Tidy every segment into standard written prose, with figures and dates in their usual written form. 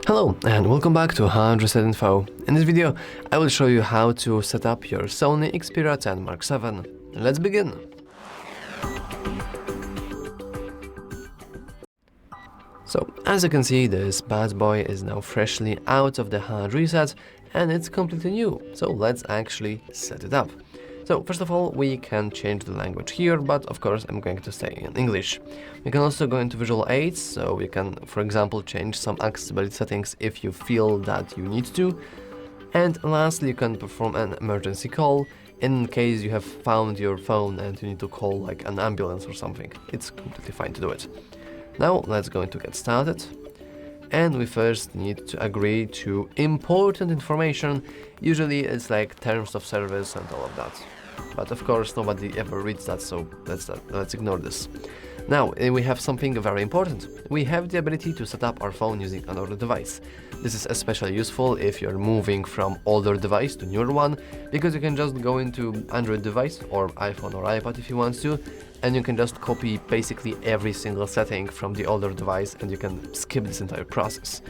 Hello and welcome back to HardReset.Info. In this video, I will show you how to set up your SONY Xperia 10 Mark VII. Let's begin! So, as you can see, this bad boy is now freshly out of the hard reset and it's completely new. So let's actually set it up. So first of all, we can change the language here, but of course I'm going to stay in English. We can also go into visual aids, so we can, for example, change some accessibility settings if you feel that you need to. And lastly, you can perform an emergency call in case you have found your phone and you need to call like an ambulance or something. It's completely fine to do it. Now let's go into get started. And we first need to agree to important information. Usually it's like terms of service and all of that. But of course nobody ever reads that, so let's ignore this. Now we have something very important. We have the ability to set up our phone using another device. This is especially useful if you're moving from older device to newer one, because you can just go into Android device or iPhone or iPad if you want to, and you can just copy basically every single setting from the older device and you can skip this entire process.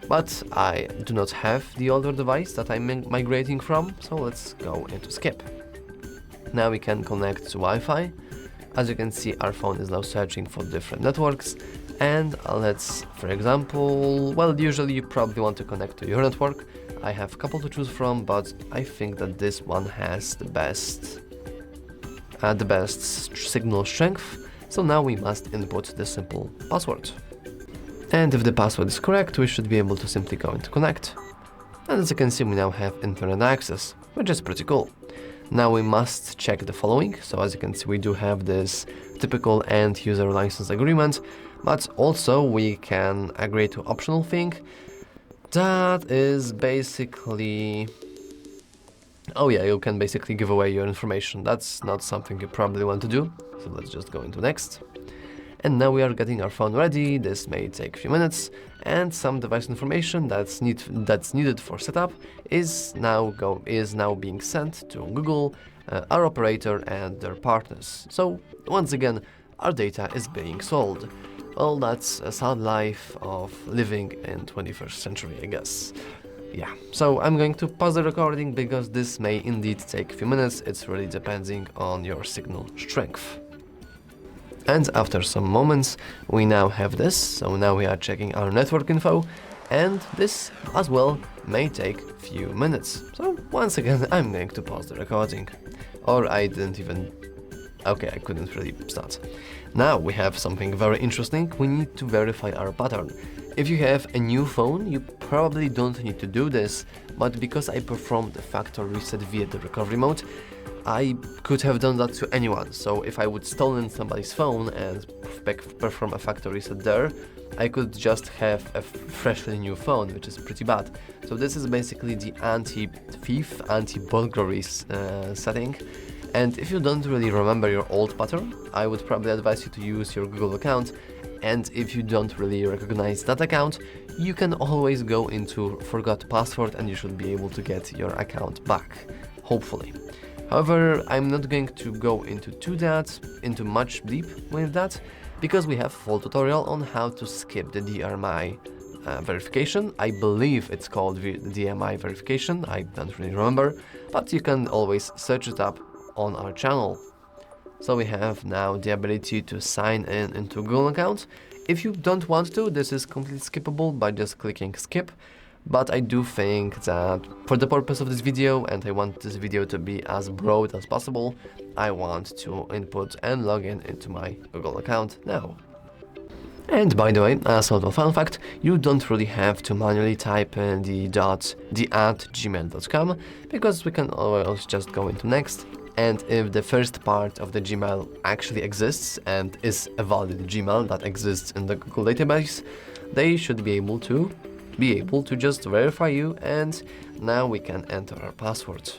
But I do not have the older device that I'm migrating from, so let's go into skip. Now we can connect to Wi-Fi. As you can see, our phone is now searching for different networks, and let's, for example, well, usually you probably want to connect to your network. I have a couple to choose from, but I think that this one has the best signal strength, so now we must input the simple password. And if the password is correct, we should be able to simply go into connect. And as you can see, we now have internet access, which is pretty cool. Now we must check the following. So as you can see, we do have this typical end user license agreement, but also we can agree to optional thing. That is basically, oh yeah, you can basically give away your information. That's not something you probably want to do. So let's just go into next. And now we are getting our phone ready. This may take a few minutes, and some device information that's needed for setup is now being sent to Google, our operator, and their partners. So once again, our data is being sold. Well, that's a sad life of living in 21st century, I guess. Yeah, so I'm going to pause the recording because this may indeed take a few minutes. It's really depending on your signal strength. And after some moments, we now have this, so now we are checking our network info, and this as well may take a few minutes. So once again, I'm going to pause the recording. Or I didn't even... okay, I couldn't really start. Now we have something very interesting. We need to verify our pattern. If you have a new phone, you probably don't need to do this, but because I performed a factory reset via the recovery mode, I could have done that to anyone. So if I would stolen somebody's phone and perform a factory reset there, I could just have a freshly new phone, which is pretty bad. So this is basically the anti-thief, anti-burglary setting. And if you don't really remember your old pattern, I would probably advise you to use your Google account. And if you don't really recognize that account, you can always go into forgot password and you should be able to get your account back, hopefully. However, I'm not going to go into much deep with that, because we have a full tutorial on how to skip the DMI verification. I believe it's called the DMI verification, I don't really remember, but you can always search it up on our channel. So we have now the ability to sign in into Google account. If you don't want to, this is completely skippable by just clicking skip. But I do think that for the purpose of this video, and I want this video to be as broad as possible, I want to input and log in into my Google account now. And by the way, as a little fun fact, you don't really have to manually type in the @gmail.com, because we can always just go into next. And if the first part of the Gmail actually exists and is a valid Gmail that exists in the Google database, they should be able to just verify you, and now we can enter our password.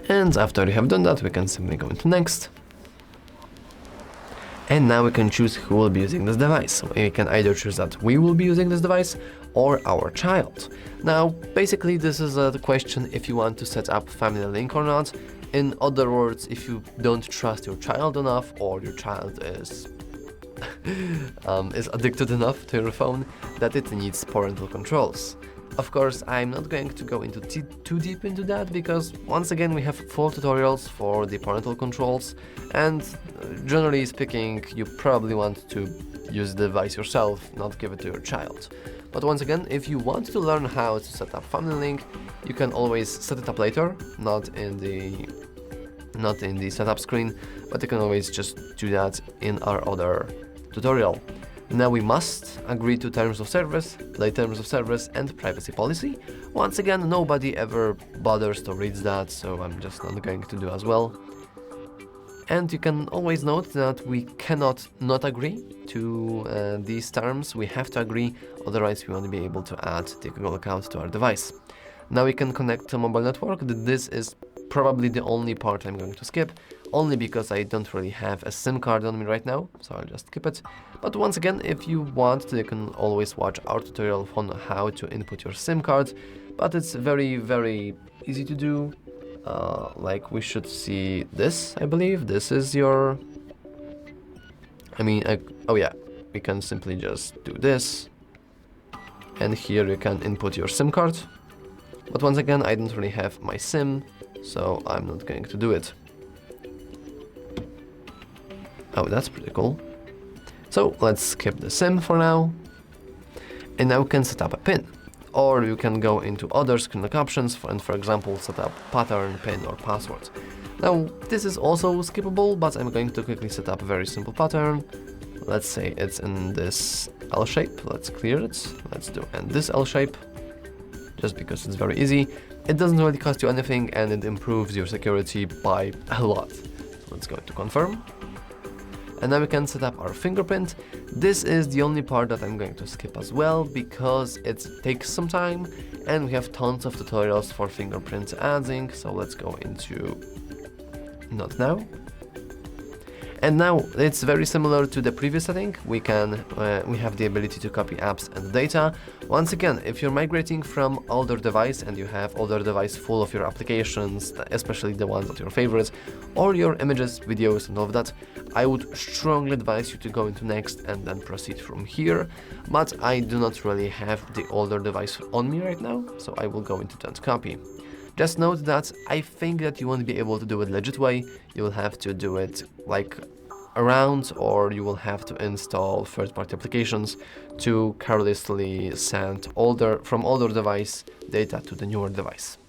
And after we have done that, we can simply go into next. And now we can choose who will be using this device. So we can either choose that we will be using this device or our child. Now, basically this is the question if you want to set up family link or not. In other words, if you don't trust your child enough, or your child is is addicted enough to your phone that it needs parental controls. Of course, I'm not going to go into too deep into that because once again we have full tutorials for the parental controls, and generally speaking you probably want to use the device yourself, not give it to your child. But once again, if you want to learn how to set up Finalizing, you can always set it up later, not in the setup screen, but you can always just do that in our other tutorial. Now we must agree to terms of service, play terms of service and privacy policy. Once again, nobody ever bothers to read that, so I'm just not going to do as well. And you can always note that we cannot not agree to these terms. We have to agree, otherwise we won't be able to add the Google account to our device. Now we can connect to mobile network. This is probably the only part I'm going to skip, only because I don't really have a SIM card on me right now, so I'll just skip it. But once again, if you want to, you can always watch our tutorial on how to input your SIM card, but it's very, very easy to do. Like we should see this, I believe. This is your... oh yeah, we can simply just do this. And here you can input your SIM card. But once again, I don't really have my SIM, so I'm not going to do it. Oh, that's pretty cool. So let's skip the SIM for now. And now we can set up a PIN. Or you can go into other screen options and, for example, set up pattern, PIN or password. Now, this is also skippable, but I'm going to quickly set up a very simple pattern. Let's say it's in this L shape. Let's clear it. Let's do in this L shape, just because it's very easy. It doesn't really cost you anything and it improves your security by a lot. So let's go to confirm. And now we can set up our fingerprint. This is the only part that I'm going to skip as well because it takes some time and we have tons of tutorials for fingerprint adding. So let's go into not now. And now it's very similar to the previous setting. We have the ability to copy apps and data. Once again, if you're migrating from older device and you have older device full of your applications, especially the ones that are your favorites, or your images, videos and all of that, I would strongly advise you to go into next and then proceed from here. But I do not really have the older device on me right now, so I will go into that copy. Just note that I think that you won't be able to do it legit way. You will have to do it like around, or you will have to install third-party applications to carelessly send from older device data to the newer device.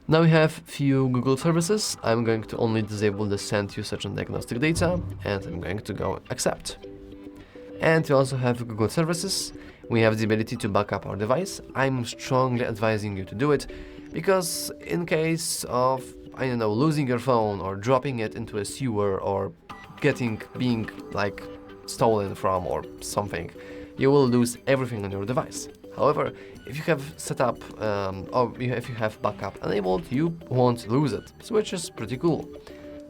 Now we have few Google services. I'm going to only disable the send usage and diagnostic data, and I'm going to go accept. And we also have Google services. We have the ability to back up our device. I'm strongly advising you to do it, because in case of, I don't know, losing your phone or dropping it into a sewer or being like stolen from or something, you will lose everything on your device. However, if you have set up or if you have backup enabled, you won't lose it, which is pretty cool.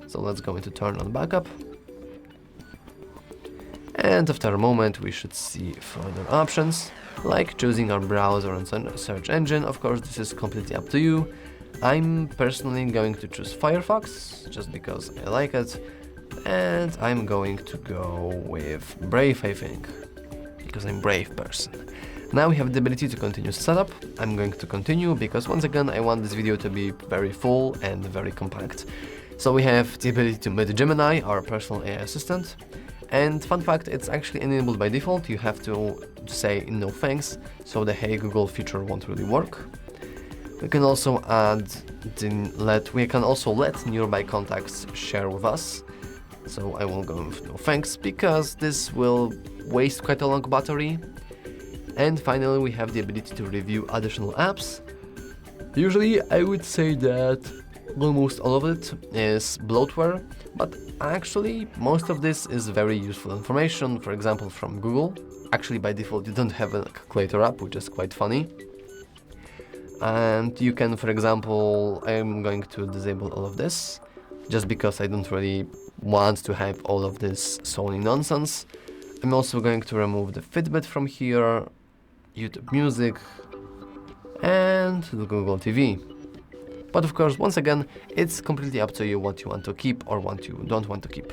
So let's go into turn on backup. And after a moment we should see further options, like choosing our browser and search engine. Of course, this is completely up to you. I'm personally going to choose Firefox, just because I like it. And I'm going to go with Brave, I think, because I'm a brave person. Now we have the ability to continue setup. I'm going to continue because once again I want this video to be very full and very compact. So we have the ability to meet Gemini, our personal AI assistant. And fun fact, it's actually enabled by default. You have to say no thanks, so the Hey Google feature won't really work. We can also let nearby contacts share with us. So I will go with no thanks, because this will waste quite a long battery. And finally we have the ability to review additional apps. Usually I would say that almost all of it is bloatware, but actually most of this is very useful information, for example from Google. Actually by default you don't have a calculator app, which is quite funny. And you can, for example, I'm going to disable all of this, just because I don't really want to have all of this Sony nonsense. I'm also going to remove the Fitbit from here, YouTube Music, and the Google TV. But of course, once again, it's completely up to you what you want to keep or what you don't want to keep.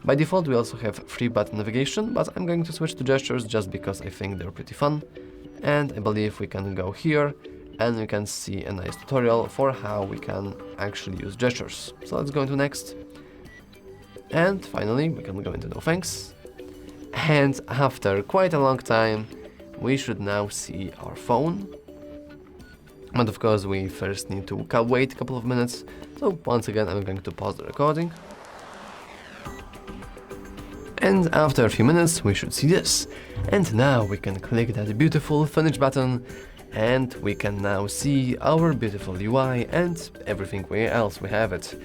By default, we also have 3-button navigation, but I'm going to switch to gestures just because I think they're pretty fun. And I believe we can go here and we can see a nice tutorial for how we can actually use gestures. So let's go into next. And finally, we can go into no thanks. And after quite a long time, we should now see our phone. But of course, we first need to wait a couple of minutes. So once again, I'm going to pause the recording. And after a few minutes, we should see this. And now we can click that beautiful finish button, and we can now see our beautiful UI and everything else we have it.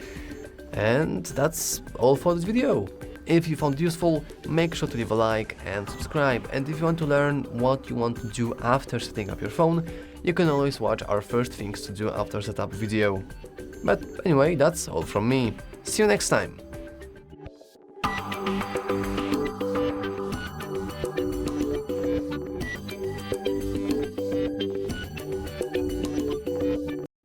And that's all for this video. If you found it useful, make sure to leave a like and subscribe. And if you want to learn what you want to do after setting up your phone, you can always watch our first things to do after setup video. But anyway, that's all from me. See you next time.